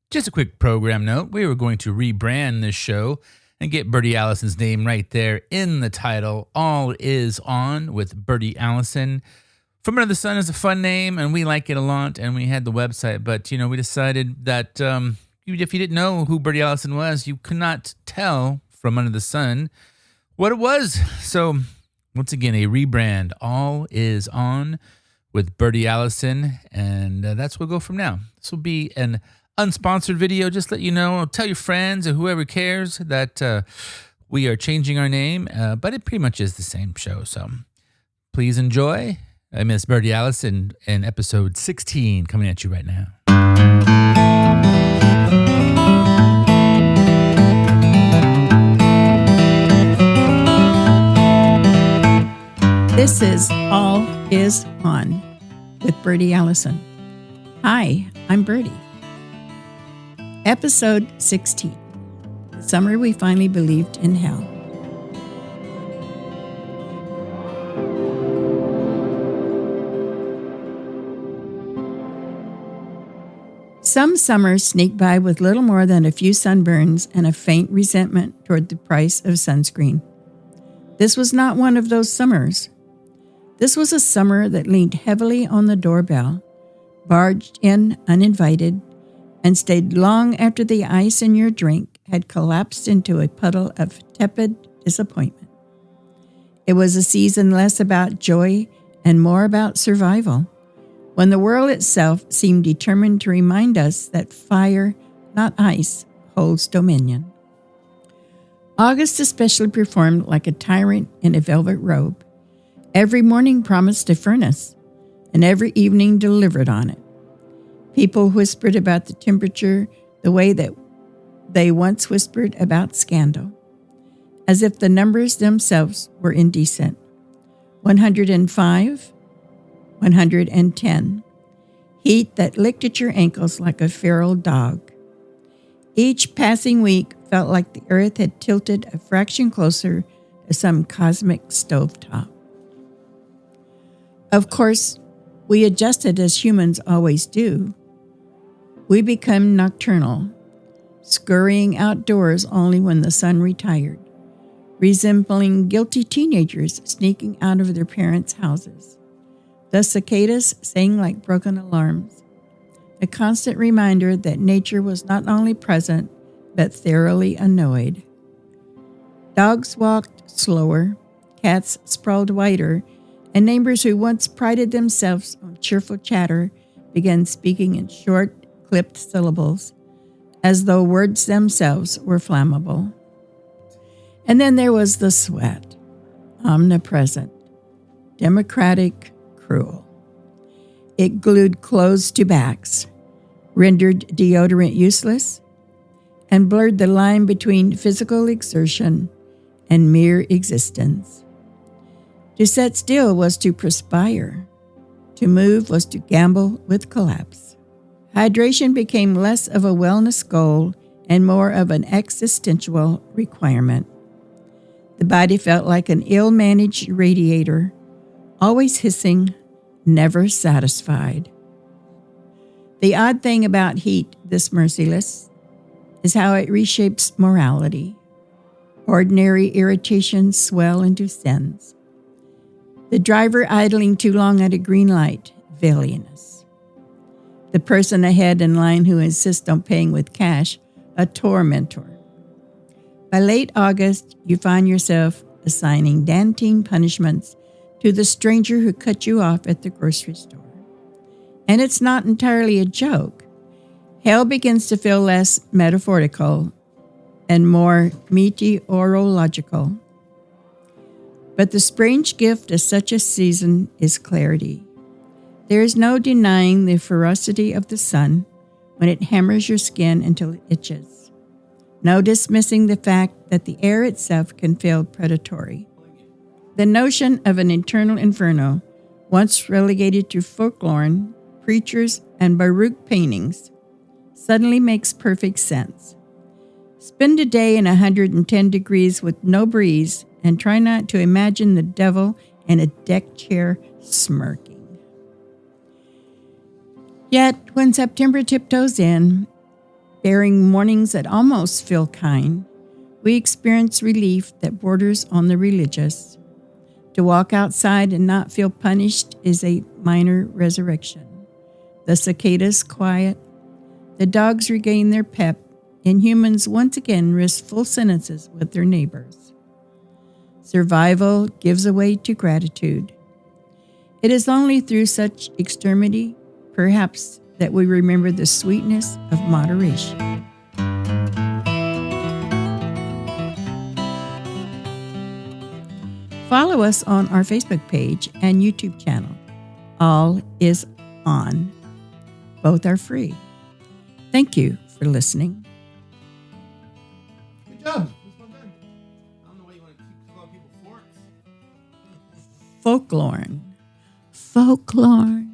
Just a quick program note. We were going to rebrand this show and get Bertie Allison's name right there in the title. All is on with Bertie Allison. From Under the Sun is a fun name, and we like it a lot, and we had the website. But, we decided that if you didn't know who Bertie Allison was, you could not tell from Under the Sun what it was. So, once again, a rebrand. All is on with Bertie Allison, and that's where we'll go from now. This will be an unsponsored video. Just let you know, tell your friends or whoever cares that we are changing our name, but it pretty much is the same show. So please enjoy. I miss Bertie Allison in episode 16 coming at you right now. This is All Is On with Bertie Allison. Hi, I'm Bertie. Episode 16. The summer we finally believed in hell. Some summers sneak by with little more than a few sunburns and a faint resentment toward the price of sunscreen. This was not one of those summers. This was a summer that leaned heavily on the doorbell, barged in uninvited, and stayed long after the ice in your drink had collapsed into a puddle of tepid disappointment. It was a season less about joy and more about survival, when the world itself seemed determined to remind us that fire, not ice, holds dominion. August especially performed like a tyrant in a velvet robe. Every morning promised a furnace, and every evening delivered on it. People whispered about the temperature the way that they once whispered about scandal, as if the numbers themselves were indecent. 105, 110. Heat that licked at your ankles like a feral dog. Each passing week felt like the earth had tilted a fraction closer to some cosmic stovetop. Of course, we adjusted as humans always do. We become nocturnal, scurrying outdoors only when the sun retired, resembling guilty teenagers sneaking out of their parents' houses. The cicadas sang like broken alarms, a constant reminder that nature was not only present, but thoroughly annoyed. Dogs walked slower, cats sprawled wider, and neighbors who once prided themselves on cheerful chatter began speaking in short, clipped syllables, as though words themselves were flammable. And then there was the sweat, omnipresent, democratic, cruel. It glued clothes to backs, rendered deodorant useless, and blurred the line between physical exertion and mere existence. To sit still was to perspire. To move was to gamble with collapse. Hydration became less of a wellness goal and more of an existential requirement. The body felt like an ill-managed radiator, always hissing, never satisfied. The odd thing about heat, this merciless, is how it reshapes morality. Ordinary irritations swell into sins. The driver idling too long at a green light, villainous. The person ahead in line who insists on paying with cash, a tormentor. By late August, you find yourself assigning Dantine punishments to the stranger who cut you off at the grocery store. And it's not entirely a joke. Hell begins to feel less metaphorical and more meteorological. But the strange gift of such a season is clarity. There is no denying the ferocity of the sun when it hammers your skin until it itches. No dismissing the fact that the air itself can feel predatory. The notion of an eternal inferno, once relegated to folklore, preachers, and Baroque paintings, suddenly makes perfect sense. Spend a day in 110 degrees with no breeze and try not to imagine the devil in a deck chair smirking. Yet, when September tiptoes in, Bearing mornings that almost feel kind, we experience relief that borders on the religious. To walk outside and not feel punished is a minor resurrection. The cicadas quiet, the dogs regain their pep, and humans once again risk full sentences with their neighbors. Survival gives way to gratitude. It is only through such extremity, perhaps, that we remember the sweetness of moderation. Follow us on our Facebook page and YouTube channel. All is on. Both are free. Thank you for listening. Good job. This one done. I don't know why you want to keep calling people forks. Folklore.